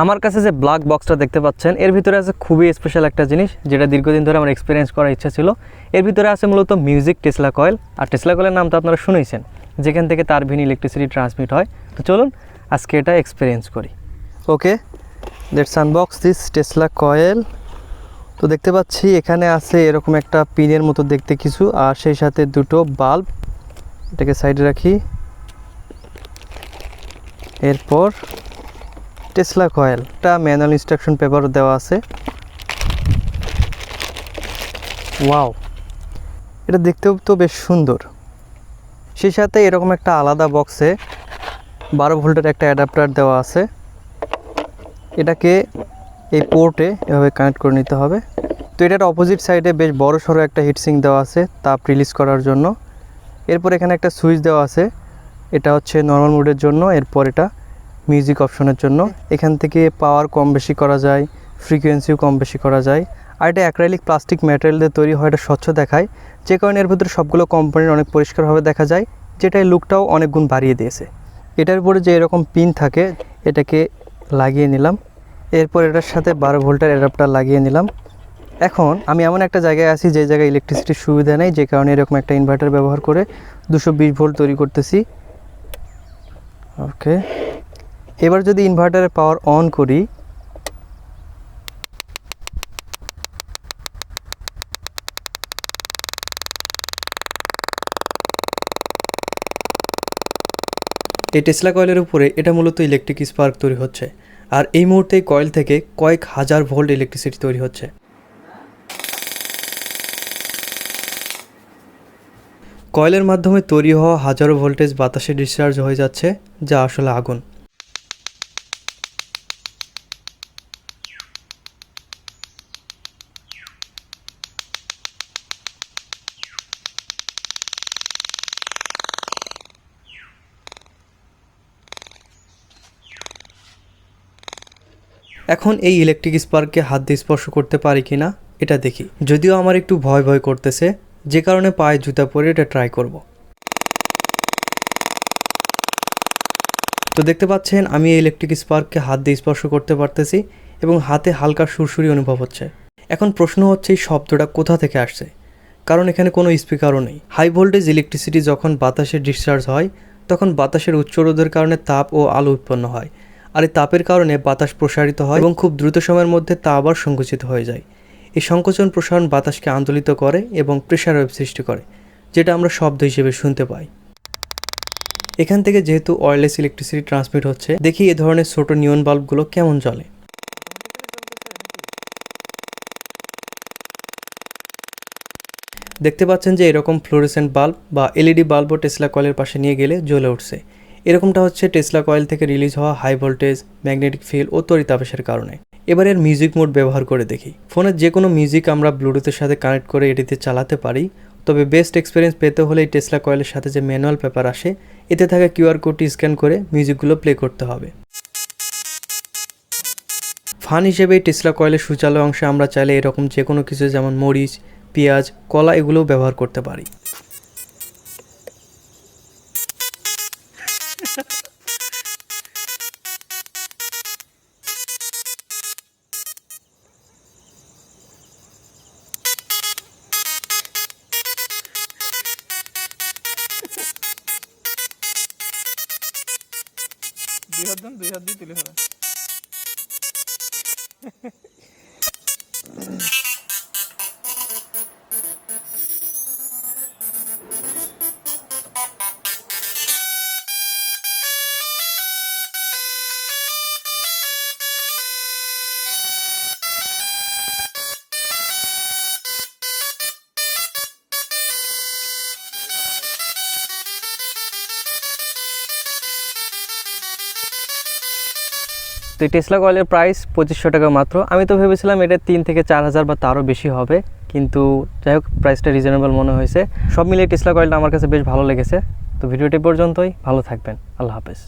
আমার কাছে যে ব্ল্যাক বক্সটা দেখতে পাচ্ছেন এর ভিতরে আছে খুবই স্পেশাল একটা জিনিস, যেটা দীর্ঘদিন ধরে আমার এক্সপিরিয়েন্স করার ইচ্ছা ছিল। এর ভিতরে আছে মূলত মিউজিক টেসলা কয়েল। আর টেসলা কয়েলের নাম তো আপনারা শুনেছেন, যেখান থেকে তার ভিন ইলেকট্রিসিটি ট্রান্সমিট হয়। তো চলুন আজকে এটা এক্সপিরিয়েন্স করি। Okay, let's unbox this Tesla coil. তো দেখতে পাচ্ছি এখানে আছে এরকম একটা পিনের মতো দেখতে কিছু, আর সেই সাথে দুটো বাল্ব। এটাকে সাইডে রাখি। এরপর টেসলা কয়েলটা ম্যানুয়াল ইনস্ট্রাকশন পেপারও দেওয়া আছে। ওয়াও, এটা দেখতেও তো বেশ সুন্দর। সেই সাথে এরকম একটা আলাদা বক্সে 12 ভোল্টের একটা অ্যাডাপ্টার দেওয়া আছে। এটাকে এই পোর্টে এভাবে কানেক্ট করে নিতে হবে। তো এটার অপোজিট সাইডে বেশ বড় সড়ো একটা হিটসিঙ্ক দেওয়া আছে তাপ রিলিজ করার জন্য। এরপর এখানে একটা সুইচ দেওয়া আছে, এটা হচ্ছে নর্মাল মোডের জন্য। এরপর এটা মিউজিক অপশনের জন্য। এখান থেকে পাওয়ার কম বেশি করা যায়, ফ্রিকোয়েন্সিও কম বেশি করা যায়। আর এটা অ্যাক্রাইলিক প্লাস্টিক ম্যাটেরিয়াল দিয়ে তৈরি হয়, এটা স্বচ্ছ দেখায়, যে কারণে এর ভিতরে সবগুলো কম্পোনেন্ট অনেক পরিষ্কারভাবে দেখা যায়, যেটা এই লুকটাও অনেক গুণ বাড়িয়ে দিয়েছে। এটার উপরে যে এরকম পিন থাকে এটাকে লাগিয়ে নিলাম। এরপর এটার সাথে 12 ভোল্টের অ্যাডাপ্টার লাগিয়ে নিলাম। এখন আমি এমন একটা জায়গায় আছি যে জায়গায় ইলেকট্রিসিটির সুবিধা নেই, যে কারণে এরকম একটা ইনভার্টার ব্যবহার করে 220 ভোল্ট তৈরি করতেছি। ওকে, এবার যদি ইনভার্টারের পাওয়ার অন করি, এই টেসলা কয়েলের উপরে এটা মূলত ইলেকট্রিক স্পার্ক তৈরি হচ্ছে। আর এই মুহূর্তে কয়েল থেকে কয়েক হাজার ভোল্ট ইলেকট্রিসিটি তৈরি হচ্ছে। কয়েলের মাধ্যমে তৈরি হওয়া হাজারো ভোল্টেজ বাতাসে ডিসচার্জ হয়ে যাচ্ছে, যা আসলে আগুন। এখন এই ইলেকট্রিক স্পার্ককে হাত দিয়ে স্পর্শ করতে পারি কিনা এটা দেখি। যদিও আমার একটু ভয় ভয় করতেছে, যে কারণে পায়ে জুতা পরে এটা ট্রাই করব। তো দেখতে পাচ্ছেন আমি এই ইলেকট্রিক স্পার্ককে হাত দিয়ে স্পর্শ করতে পারতেছি এবং হাতে হালকা সুরসুরি অনুভব হচ্ছে। এখন প্রশ্ন হচ্ছে এই শব্দটা কোথা থেকে আসছে, কারণ এখানে কোনো স্পিকারও নেই। হাই ভোল্টেজ ইলেকট্রিসিটি যখন বাতাসে ডিসচার্জ হয় তখন বাতাসের উচ্চ রোধের কারণে তাপ ও আলো উৎপন্ন হয়। আর এই তাপের কারণে বাতাস প্রসারিত হয় এবং খুব দ্রুত সময়ের মধ্যে তা আবার সংকুচিত হয়ে যায়। এই সংকোচন প্রসারণ বাতাসকে আন্দোলিত করে এবং প্রেসার ওয়েভ সৃষ্টি করে, যেটা আমরা শব্দ হিসেবে শুনতে পাই। এখান থেকে যেহেতু ওয়্যারলেস ইলেকট্রিসিটি ট্রান্সমিট হচ্ছে, দেখি এ ধরনের ছোট নিয়ন বাল্বগুলো কেমন জ্বলে। দেখতে পাচ্ছেন যে এরকম ফ্লোরেসেন্ট বাল্ব বা এলইডি বাল্বও টেসলা কয়েলের পাশে নিয়ে গেলে জ্বলে উঠছে। এরকমটা হচ্ছে টেসলা কয়েল থেকে রিলিজ হওয়া হাই ভোল্টেজ ম্যাগনেটিক ফিল্ড ও তড়িতাবেশের কারণে। এবার এর মিউজিক মোড ব্যবহার করে দেখি। ফোনের যে কোনো মিউজিক আমরা ব্লুটুথের সাথে কানেক্ট করে এটিতে চালাতে পারি, তবে বেস্ট এক্সপিরিয়েন্স পেতে হলে এই টেসলা কয়েলের সাথে যে ম্যানুয়াল পেপার আসে এতে থাকা কিউআর কোডটি স্ক্যান করে মিউজিকগুলো প্লে করতে হবে। ফান হিসেবে এই টেসলা কয়েলের সুচালো অংশে আমরা চাইলে এরকম যে কোনো কিছু, যেমন মরিচ, পেঁয়াজ, কলা এগুলোও ব্যবহার করতে পারি। দুই হাত দিয়ে তুলে ফেলা। তো এই টেসলা কয়েলের প্রাইস 2500 টাকা মাত্র। আমি তো ভেবেছিলাম এটা 3 থেকে 4000 বা তারও বেশি হবে, কিন্তু যাই হোক প্রাইসটা রিজনেবল মনে হয়েছে। সব মিলিয়ে টেসলা কয়েলটা আমার কাছে বেশ ভালো লেগেছে। তো ভিডিওটি পর্যন্তই, ভালো থাকবেন, আল্লাহ হাফেজ।